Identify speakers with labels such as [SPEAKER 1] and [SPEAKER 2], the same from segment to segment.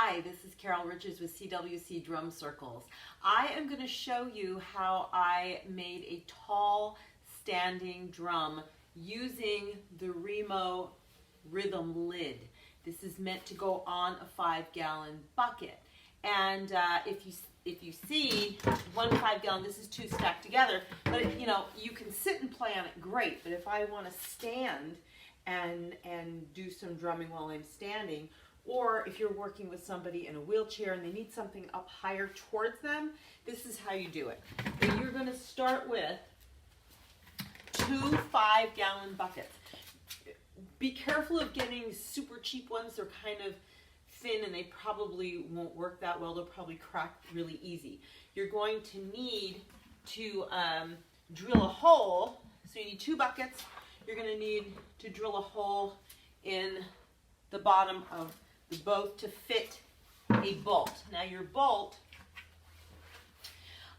[SPEAKER 1] Hi, this is Carol Richards with CWC Drum Circles. I am going to show you how I made a tall standing drum using the Remo Rhythm Lid. This is meant to go on a 5-gallon bucket. And if you see one 5-gallon, this is two stacked together, but you can sit and play on it great. But if I want to stand and do some drumming while I'm standing, or if you're working with somebody in a wheelchair and they need something up higher towards them, this is how you do it. So you're going to start with two 5-gallon buckets. Be careful of getting super cheap ones. They're kind of thin and they probably won't work that well. They'll probably crack really easy. You're going to need to drill a hole. So you need two buckets. You're going to need to drill a hole in the bottom of the both to fit a bolt. Now your bolt,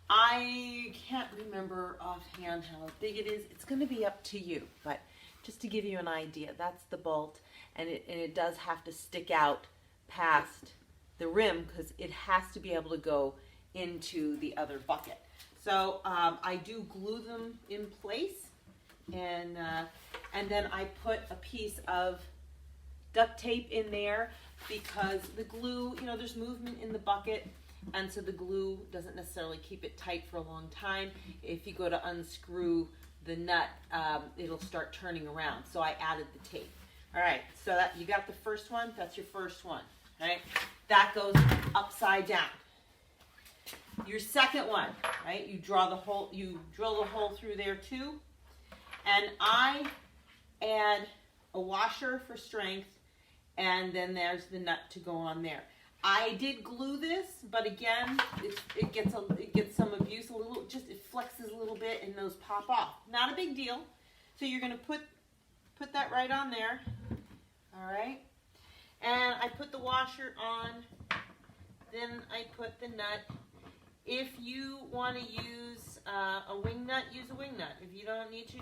[SPEAKER 1] I can't remember offhand how big it is. It's going to be up to you, but just to give you an idea, that's the bolt, and it does have to stick out past the rim because it has to be able to go into the other bucket. So I do glue them in place, and then I put a piece of duct tape in there because the glue, there's movement in the bucket, and so the glue doesn't necessarily keep it tight for a long time. If you go to unscrew the nut, it'll start turning around. So I added the tape. All right, so that you got the first one. That's your first one. All right, that goes upside down. Your second one, right? You draw the hole. You drill the hole through there too, and I add a washer for strength, and then there's the nut to go on there. I did glue this, but again, it gets some abuse a little. It flexes a little bit, and those pop off. Not a big deal. So you're going to put that right on there. All right, and I put the washer on. Then I put the nut. If you want to use a wing nut, use a wing nut. If you don't need to,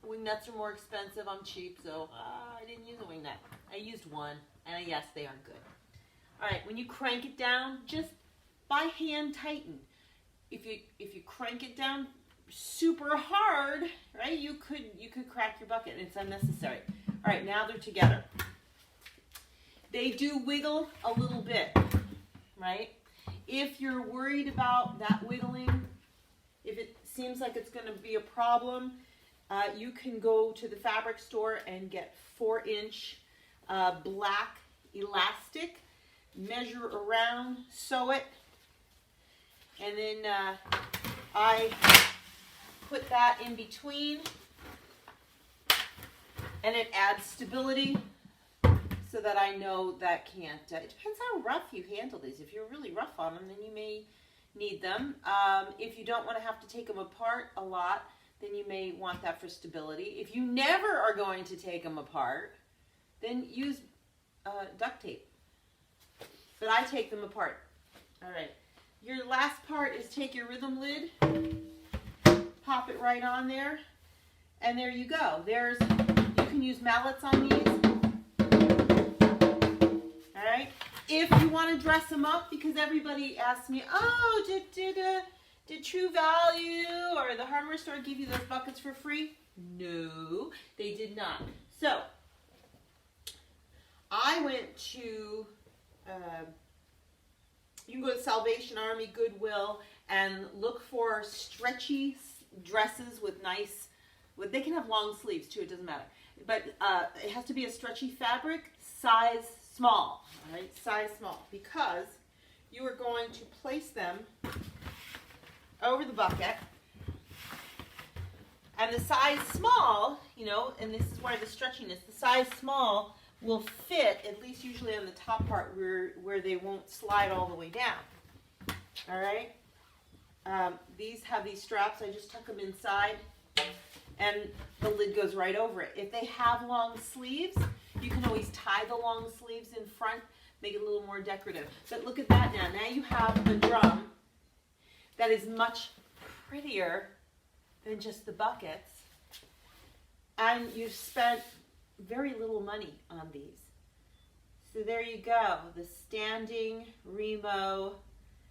[SPEAKER 1] wing nuts are more expensive. I'm cheap, so I didn't use a wing nut. I used one, and yes, they are good. All right, when you crank it down, just by hand tighten. If you crank it down super hard, right, you could crack your bucket, and it's unnecessary. All right, now they're together. They do wiggle a little bit, right? If you're worried about that wiggling, if it seems like it's going to be a problem, you can go to the fabric store and get 4-inch black elastic, measure around, sew it, and then I put that in between, and it adds stability so that I know that can't, it depends how rough you handle these. If you're really rough on them, then you may need them. If you don't want to have to take them apart a lot, then you may want that for stability. If you never are going to take them apart, then use duct tape. But I take them apart. All right. Your last part is take your rhythm lid, pop it right on there, and there you go. You can use mallets on these. All right. If you want to dress them up, because everybody asks me, oh, did True Value or the hardware store give you those buckets for free? No, they did not. So I went to, you can go to Salvation Army, Goodwill, and look for stretchy dresses with nice, they can have long sleeves too, it doesn't matter. But it has to be a stretchy fabric, size small, all right, size small, because you are going to place them over the bucket, and the size small, and this is where the stretchiness, the size small will fit, at least usually on the top part where they won't slide all the way down. All right? These have these straps. I just tuck them inside, and the lid goes right over it. If they have long sleeves, you can always tie the long sleeves in front, make it a little more decorative. But look at that now. Now you have a drum that is much prettier than just the buckets, and you've spent very little money on these. So there you go, the standing Remo